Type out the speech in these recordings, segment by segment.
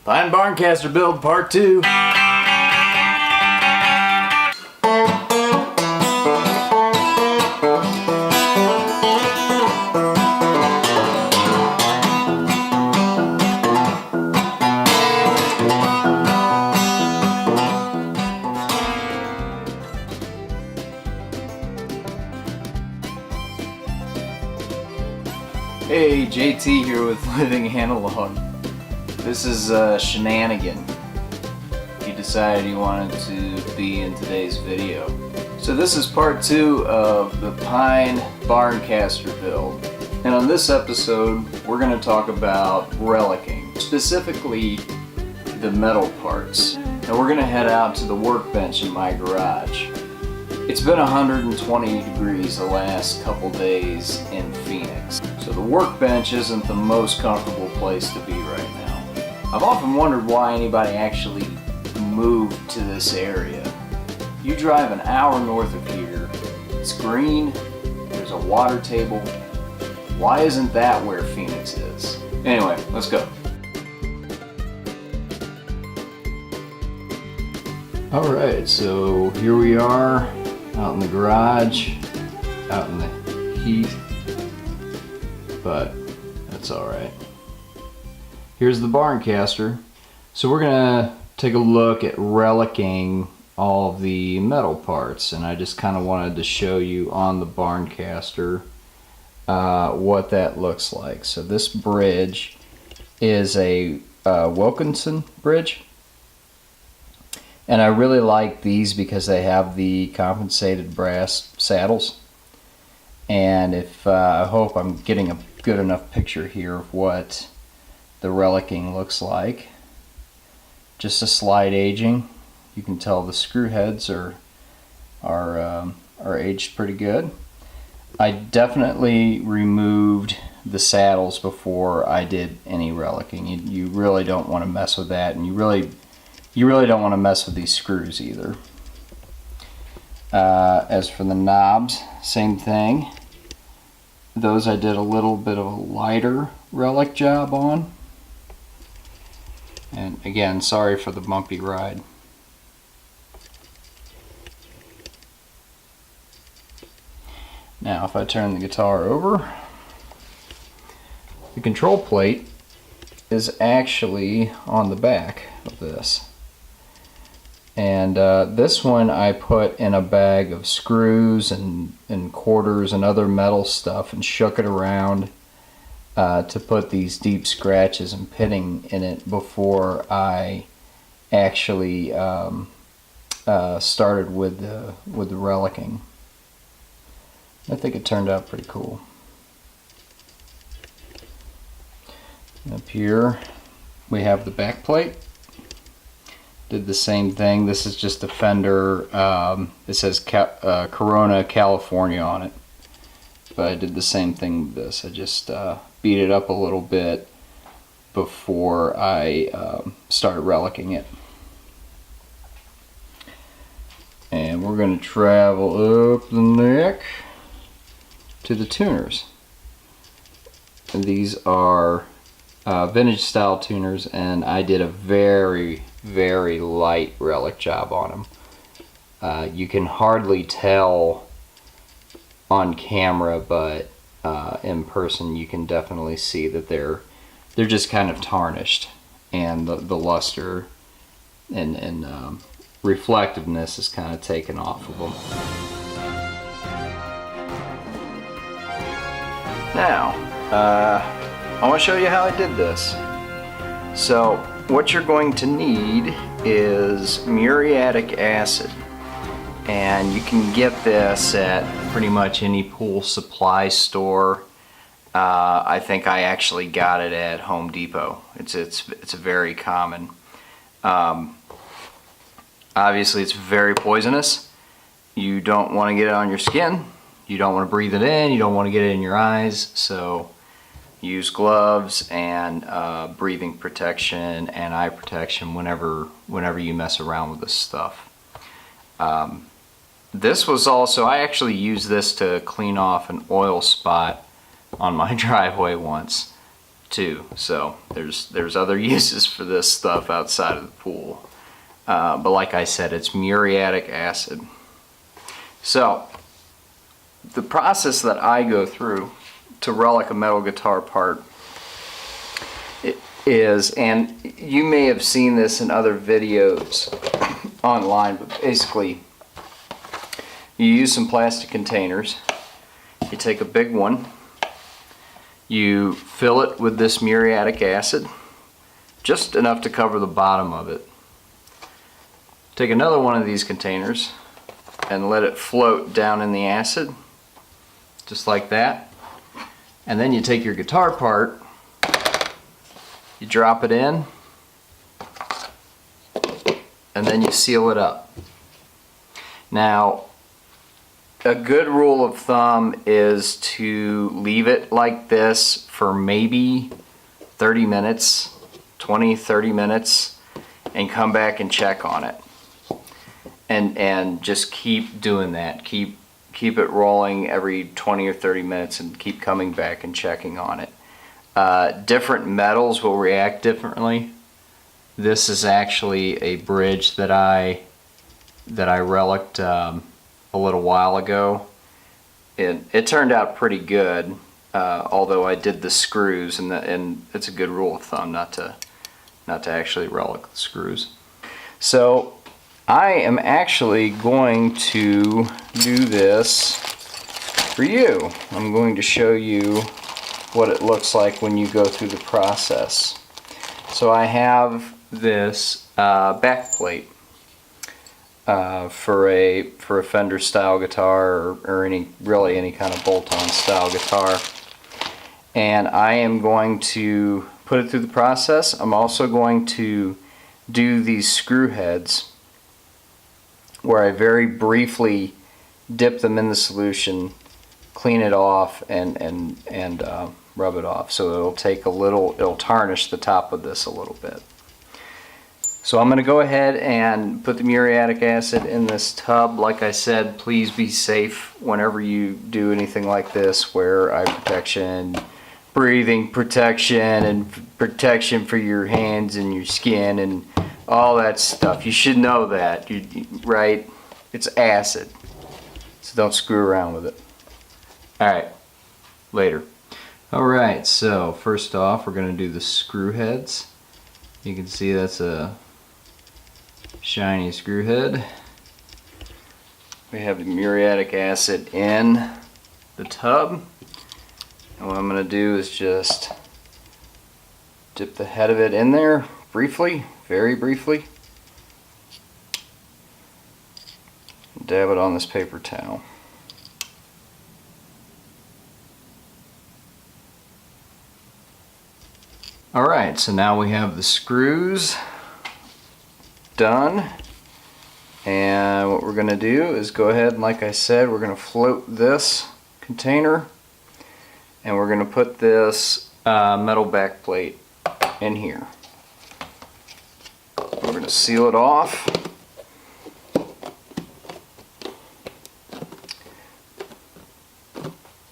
Fine Barncaster build part 2. Hey, JT here with Living Analog. This is Shenanigan. He decided he wanted to be in today's video. So this is part 2 of the Pine Barncaster build. And on this episode, we're going to talk about relicing, specifically the metal parts. And we're going to head out to the workbench in my garage. It's been 120 degrees the last couple days in Phoenix, so the workbench isn't the most comfortable place to be right now. I've often wondered why anybody actually moved to this area. You drive an hour north of here, it's green, there's a water table. Why isn't that where Phoenix is? Anyway, let's go. Alright, so here we are. Out in the garage, out in the heat, but that's alright. Here's the Barncaster. So we're gonna take a look at relicing all of the metal parts, and I just kind of wanted to show you on the Barncaster what that looks like. So this bridge is a Wilkinson bridge. And I really like these because they have the compensated brass saddles. And if I hope I'm getting a good enough picture here of what the relicing looks like. Just a slight aging. You can tell the screw heads are aged pretty good. I definitely removed the saddles before I did any relicing. You really don't want to mess with that, and you really don't want to mess with these screws either. As for the knobs, same thing. Those I did a little bit of a lighter relic job on. And again, sorry for the bumpy ride. Now if I turn the guitar over, the control plate is actually on the back of this. And this one I put in a bag of screws and quarters and other metal stuff and shook it around to put these deep scratches and pitting in it before I actually started with the relicing. I think it turned out pretty cool. Up here we have the back plate. Did the same thing. This is just a fender. It says Corona, California on it. But I did the same thing with this. I just beat it up a little bit before I started relicing it. And we're going to travel up the neck to the tuners. And these are vintage style tuners, and I did a very light relic job on them. You can hardly tell on camera, but in person you can definitely see that they're just kind of tarnished, and the luster and reflectiveness is kind of taken off of them. Now I want to show you how I did this. So what you're going to need is muriatic acid, and you can get this at pretty much any pool supply store. I think I actually got it at Home Depot. It's very common. Obviously it's very poisonous. You don't want to get it on your skin, you don't want to breathe it in, you don't want to get it in your eyes, so use gloves and breathing protection and eye protection whenever you mess around with this stuff. This was also, I actually used this to clean off an oil spot on my driveway once. too. So there's other uses for this stuff outside of the pool. But like I said, it's muriatic acid. So the process that I go through to relic a metal guitar part is, and you may have seen this in other videos online, but basically you use some plastic containers. You take a big one, you fill it with this muriatic acid, just enough to cover the bottom of it. Take another one of these containers and let it float down in the acid, just like that. And then you take your guitar part, you drop it in, and then you seal it up. Now, a good rule of thumb is to leave it like this for maybe 30 minutes, 20-30 minutes, and come back and check on it. And just keep doing that. Keep it rolling every 20 or 30 minutes and keep coming back and checking on it. Different metals will react differently. This is actually a bridge that I relicked a little while ago. It turned out pretty good, although I did the screws, and it's a good rule of thumb not to actually relic the screws. So I am actually going to do this for you. I'm going to show you what it looks like when you go through the process. So I have this back plate for a Fender style guitar, or really any kind of bolt-on style guitar, and I am going to put it through the process. I'm also going to do these screw heads where I very briefly dip them in the solution, clean it off, and rub it off. So it'll tarnish the top of this a little bit. So I'm going to go ahead and put the muriatic acid in this tub. Like I said, please be safe whenever you do anything like this. Wear eye protection, breathing protection, and protection for your hands and your skin and all that stuff. You should know that, right? It's acid, so don't screw around with it. Alright, later. Alright, so first off we're going to do the screw heads. You can see that's a shiny screw head. We have the muriatic acid in the tub, and what I'm going to do is just dip the head of it in there briefly, very briefly. Dab it on this paper towel. Alright, so now we have the screws done, and what we're going to do is go ahead and, like I said, we're going to float this container, and we're going to put this metal back plate in here. We're going to seal it off.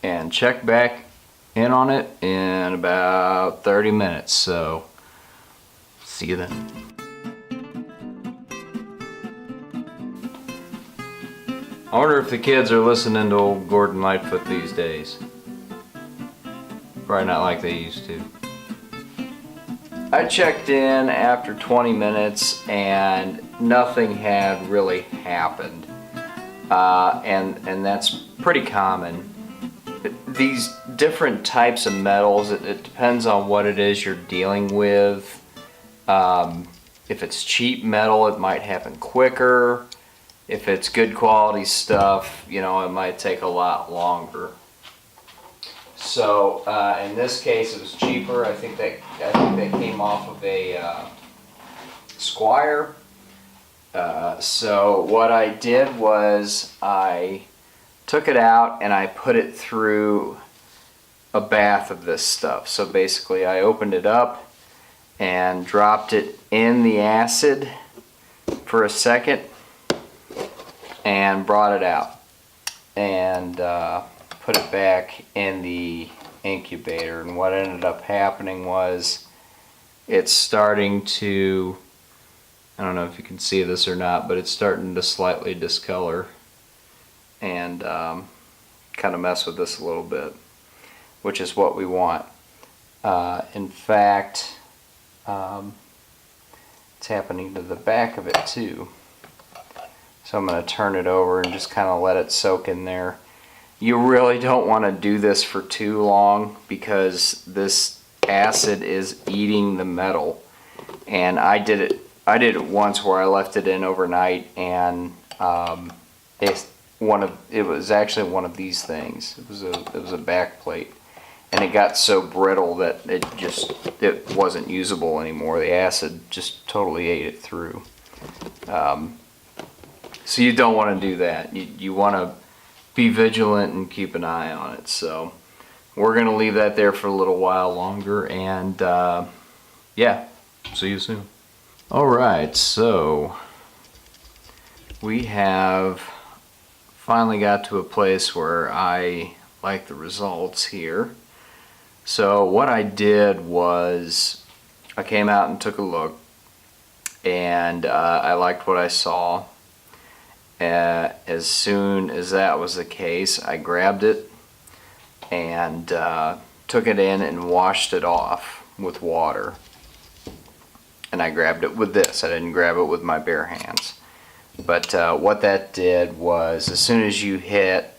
And check back in on it in about 30 minutes. So, see you then. I wonder if the kids are listening to old Gordon Lightfoot these days. Probably not like they used to. I checked in after 20 minutes and nothing had really happened. And that's pretty common. These different types of metals, it depends on what it is you're dealing with. If it's cheap metal, it might happen quicker. If it's good quality stuff, you know, it might take a lot longer. So in this case, it was cheaper. I think that came off of a Squire. So what I did was I took it out and I put it through a bath of this stuff. So basically I opened it up and dropped it in the acid for a second and brought it out and put it back in the incubator, and what ended up happening was it's starting to, I don't know if you can see this or not, but it's starting to slightly discolor and kind of mess with this a little bit, which is what we want. In fact, it's happening to the back of it too. So I'm going to turn it over and just kind of let it soak in there. You really don't want to do this for too long because this acid is eating the metal. And I did it once where I left it in overnight, and it was actually one of these things. It was a back plate, and it got so brittle that it wasn't usable anymore. The acid just totally ate it through. So you don't want to do that. You want to be vigilant and keep an eye on it. So we're going to leave that there for a little while longer, and yeah, see you soon. Alright, so we have finally got to a place where I like the results here. So what I did was I came out and took a look, and I liked what I saw. As soon as that was the case, I grabbed it and took it in and washed it off with water. And I grabbed it with this. I didn't grab it with my bare hands. But what that did was, as soon as you hit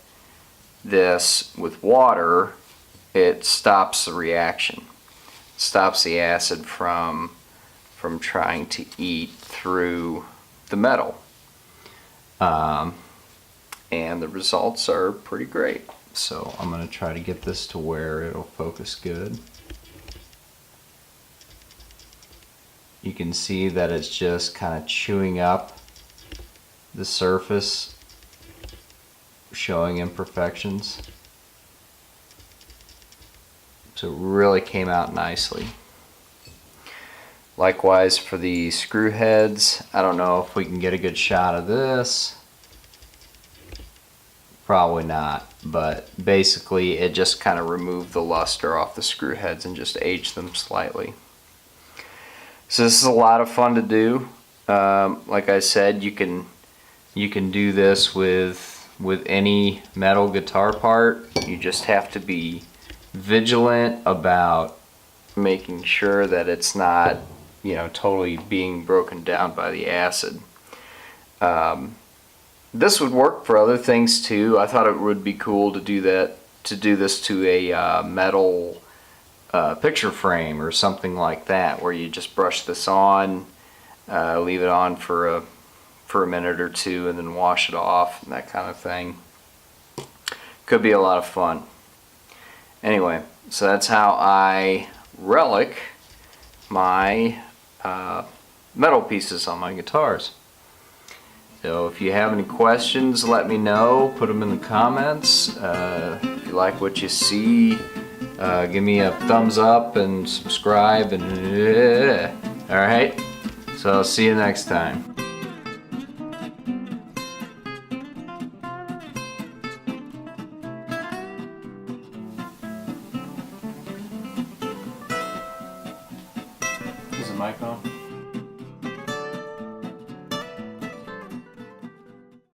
this with water, it stops the reaction. It stops the acid from trying to eat through the metal. And the results are pretty great. So I'm going to try to get this to where it'll focus good. You can see that it's just kind of chewing up the surface, showing imperfections. So it really came out nicely. Likewise for the screw heads, I don't know if we can get a good shot of this. Probably not, but basically it just kind of removed the luster off the screw heads and just aged them slightly. So this is a lot of fun to do. Like I said, you can do this with any metal guitar part. You just have to be vigilant about making sure that it's not, totally being broken down by the acid. This would work for other things too. I thought it would be cool to do this to a metal picture frame or something like that, where you just brush this on, leave it on for a minute or two, and then wash it off and that kind of thing. Could be a lot of fun. Anyway, so that's how I relic my metal pieces on my guitars. So if you have any questions, let me know. Put them in the comments. If you like what you see, give me a thumbs up and subscribe. And alright, so I'll see you next time. Is the mic on?